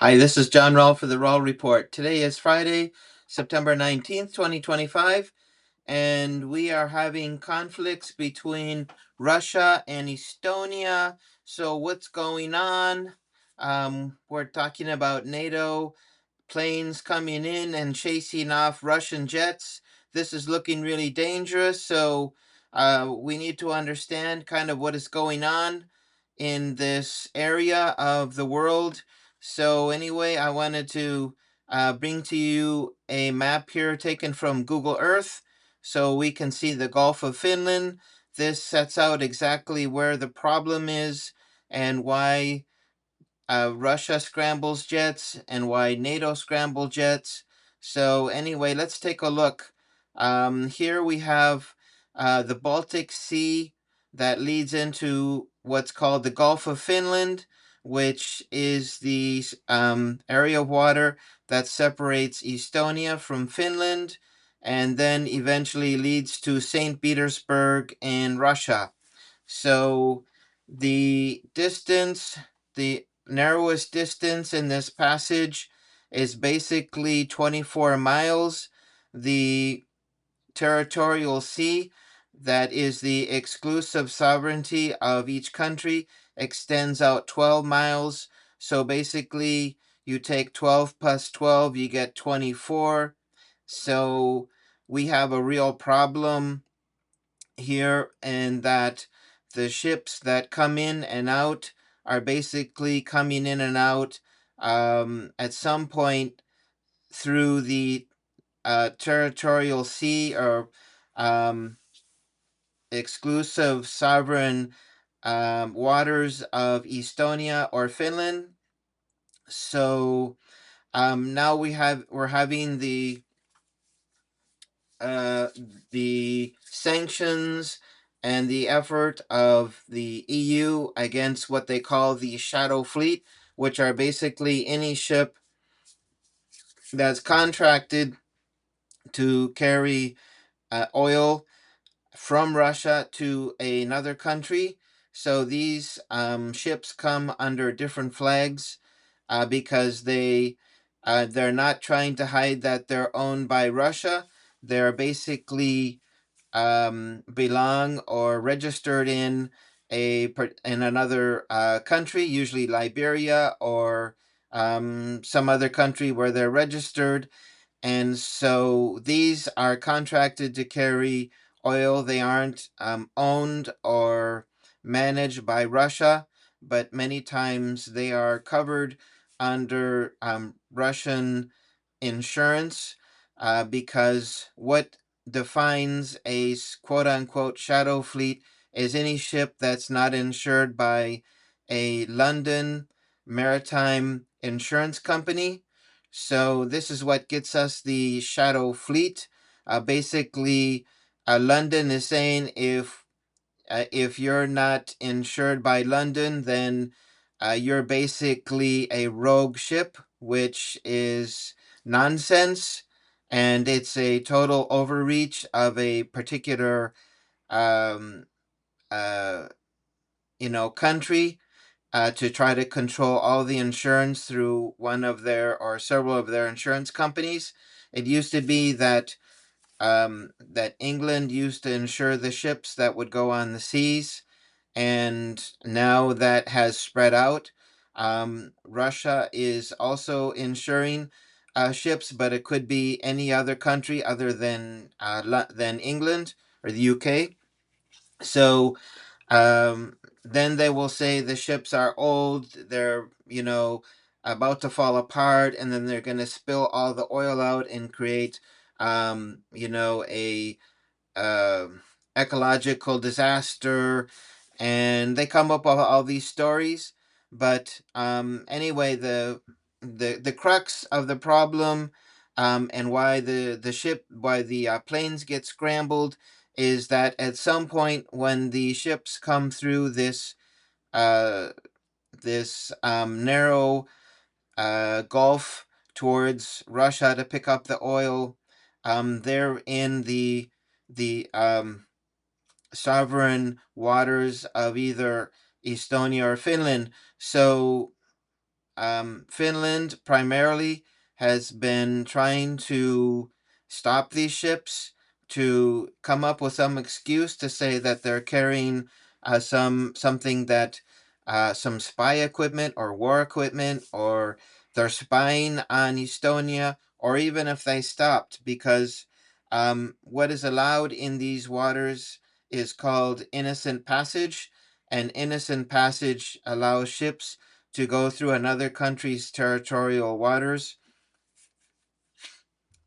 Hi, this is John Rowell for the Rowell Report. Today is Friday, September 19th, 2025, and we are having conflicts between Russia and Estonia. So, what's going on? We're talking about NATO planes coming in and chasing off Russian jets. This is looking really dangerous. So, we need to understand kind of what is going on in this area of the world. So, anyway, I wanted to bring to you a map here taken from Google Earth so we can see the Gulf of Finland. This sets out exactly where the problem is and why Russia scrambles jets and why NATO scramble jets. So, anyway, let's take a look. Here we have the Baltic Sea that leads into what's called the Gulf of Finland, which is the area of water that separates Estonia from Finland and then eventually leads to St. Petersburg in Russia. So, the narrowest distance in this passage is basically 24 miles. The territorial sea, that is the exclusive sovereignty of each country, extends out 12 miles. So basically, you take 12 plus 12, you get 24. So we have a real problem here, and that the ships that come in and out are basically coming in and out at some point through the territorial sea or um, exclusive sovereign waters of Estonia or Finland. So now we're having uh, the sanctions and the effort of the EU against what they call the shadow fleet, which are basically any ship that's contracted to carry oil from Russia to another country. So these ships come under different flags because they're not trying to hide that they're owned by Russia. They're basically belong or registered in another country, usually Liberia or some other country where they're registered, and so these are contracted to carry oil. They aren't owned or managed by Russia, but many times they are covered under Russian insurance because what defines a quote unquote shadow fleet is any ship that's not insured by a London maritime insurance company. So this is what gets us the shadow fleet. Basically, London is saying if you're not insured by London, then you're basically a rogue ship, which is nonsense, and it's a total overreach of a particular um, uh, country to try to control all the insurance through one of their or several of their insurance companies. It used to be that England used to insure the ships that would go on the seas, and now that has spread out. Russia is also insuring ships, but it could be any other country other than England or the UK. So then they will say the ships are old, they're about to fall apart, and then they're going to spill all the oil out and create a uh, ecological disaster, and they come up with all these stories. But anyway, the crux of the problem, and why the planes get scrambled, is that at some point when the ships come through uh, this narrow gulf towards Russia to pick up the oil, they're in the sovereign waters of either Estonia or Finland. So Finland primarily has been trying to stop these ships, to come up with some excuse to say that they're carrying something that some spy equipment or war equipment, or they're spying on Estonia, or even if they stopped, because what is allowed in these waters is called innocent passage, and innocent passage allows ships to go through another country's territorial waters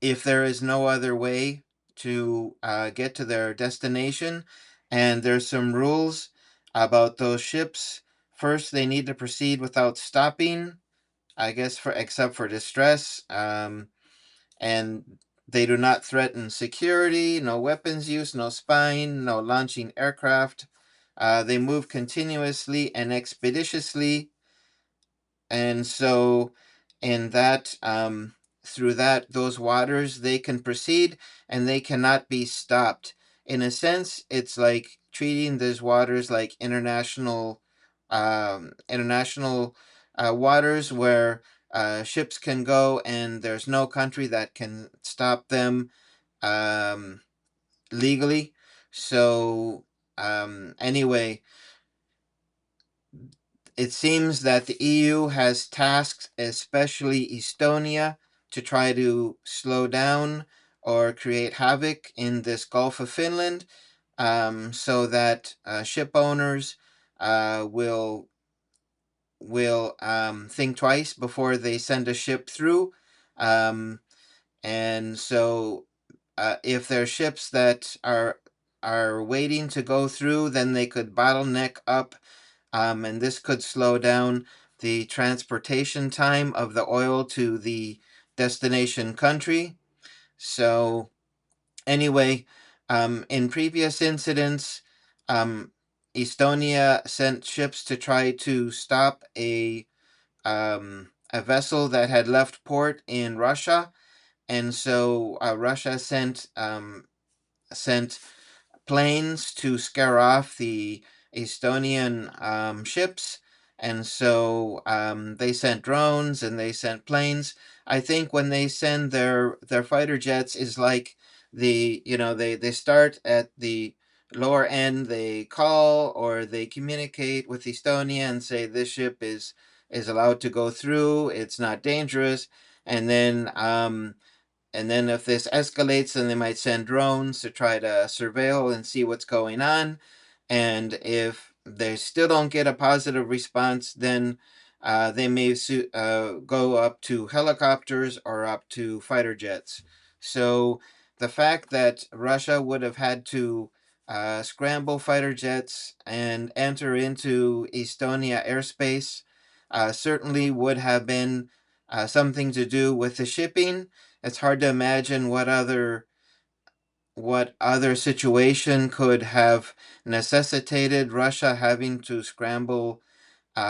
if there is no other way to get to their destination. And there's some rules about those ships. First, they need to proceed without stopping, I guess, for except for distress. And they do not threaten security, no weapons use, no spying, no launching aircraft. They move continuously and expeditiously, and so in that through those waters they can proceed, and they cannot be stopped. In a sense, it's like treating these waters like international waters, where ships can go and there's no country that can stop them um, legally. So anyway, it seems that the EU has tasked especially Estonia to try to slow down or create havoc in this Gulf of Finland, so that ship owners will think twice before they send a ship through. Um, and so if there are ships that are waiting to go through, then they could bottleneck up, and this could slow down the transportation time of the oil to the destination country. So, anyway, in previous incidents, um, Estonia sent ships to try to stop a vessel that had left port in Russia, and so Russia sent planes to scare off the Estonian ships. And so they sent drones and they sent planes. I think when they send their fighter jets is like they start at the lower end, they call or they communicate with Estonia and say this ship is allowed to go through, it's not dangerous. And then if this escalates, then they might send drones to try to surveil and see what's going on. And if they still don't get a positive response, then they may go up to helicopters or up to fighter jets. So the fact that Russia would have had to scramble fighter jets and enter into Estonia airspace certainly would have been something to do with the shipping. It's hard to imagine what other situation could have necessitated Russia having to scramble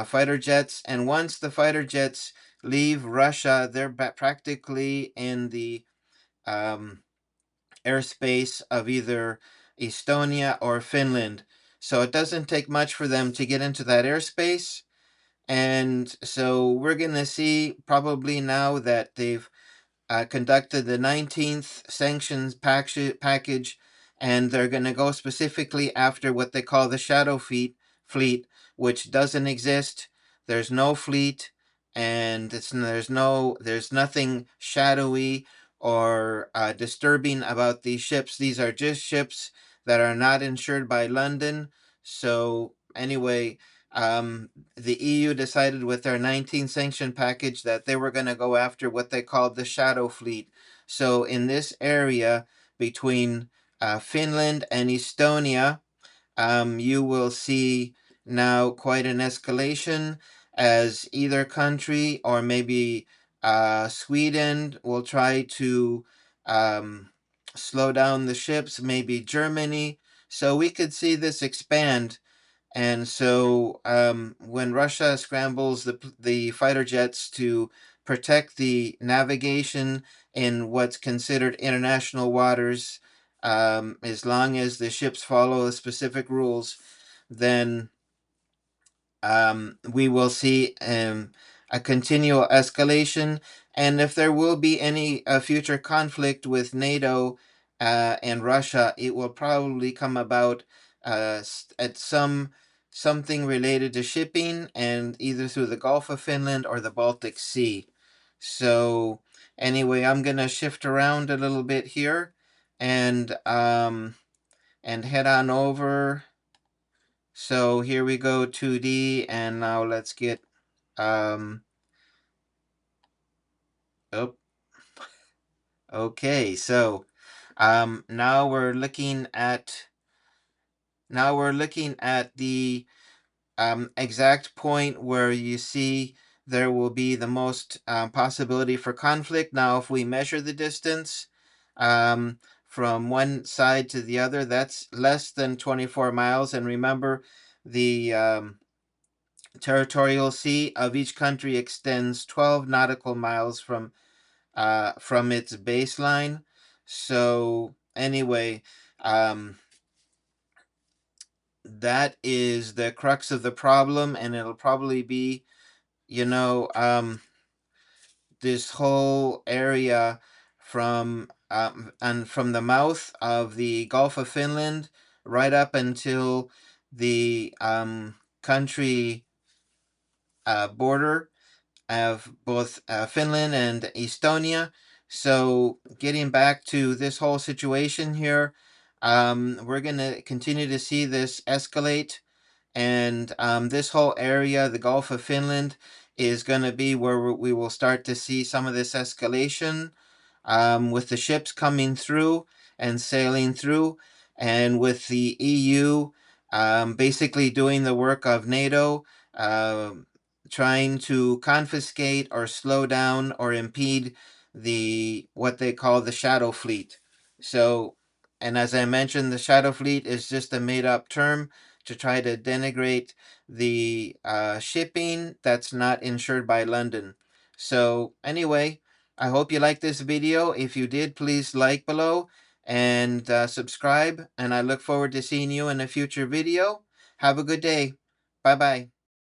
fighter jets. And once the fighter jets leave Russia, they're practically in the um, airspace of either Estonia or Finland. So it doesn't take much for them to get into that airspace. And so we're going to see probably now that they've conducted the 19th sanctions package, and they're going to go specifically after what they call the shadow fleet, which doesn't exist. There's no fleet, and there's nothing shadowy or disturbing about these ships. These are just ships that are not insured by London. So anyway, the EU decided with their 19 sanction package that they were going to go after what they called the shadow fleet. So in this area between Finland and Estonia, you will see now quite an escalation, as either country or maybe Sweden will try to um, slow down the ships, maybe Germany. So we could see this expand. And so when Russia scrambles the fighter jets to protect the navigation in what's considered international waters, as long as the ships follow the specific rules, then we will see a continual escalation. And if there will be any future conflict with NATO and Russia, it will probably come about at something related to shipping, and either through the Gulf of Finland or the Baltic Sea. So anyway, I'm gonna shift around a little bit here and head on over. So here we go, 2D, and now let's get oh, okay. So now we're looking at the exact point where you see there will be the most possibility for conflict. Now, if we measure the distance from one side to the other, that's less than 24 miles. And remember, the territorial sea of each country extends 12 nautical miles from its baseline. So anyway, that is the crux of the problem, and it'll probably be, this whole area from the mouth of the Gulf of Finland right up until the country border of both Finland and Estonia. So getting back to this whole situation here, we're going to continue to see this escalate, and this whole area, the Gulf of Finland, is going to be where we will start to see some of this escalation, with the ships coming through and sailing through, and with the EU basically doing the work of NATO, trying to confiscate or slow down or impede what they call the shadow fleet. So, and as I mentioned, the shadow fleet is just a made-up term to try to denigrate the shipping that's not insured by London. So anyway, I hope you liked this video. If you did, please like below and subscribe, and I look forward to seeing you in a future video. Have a good day. Bye-bye.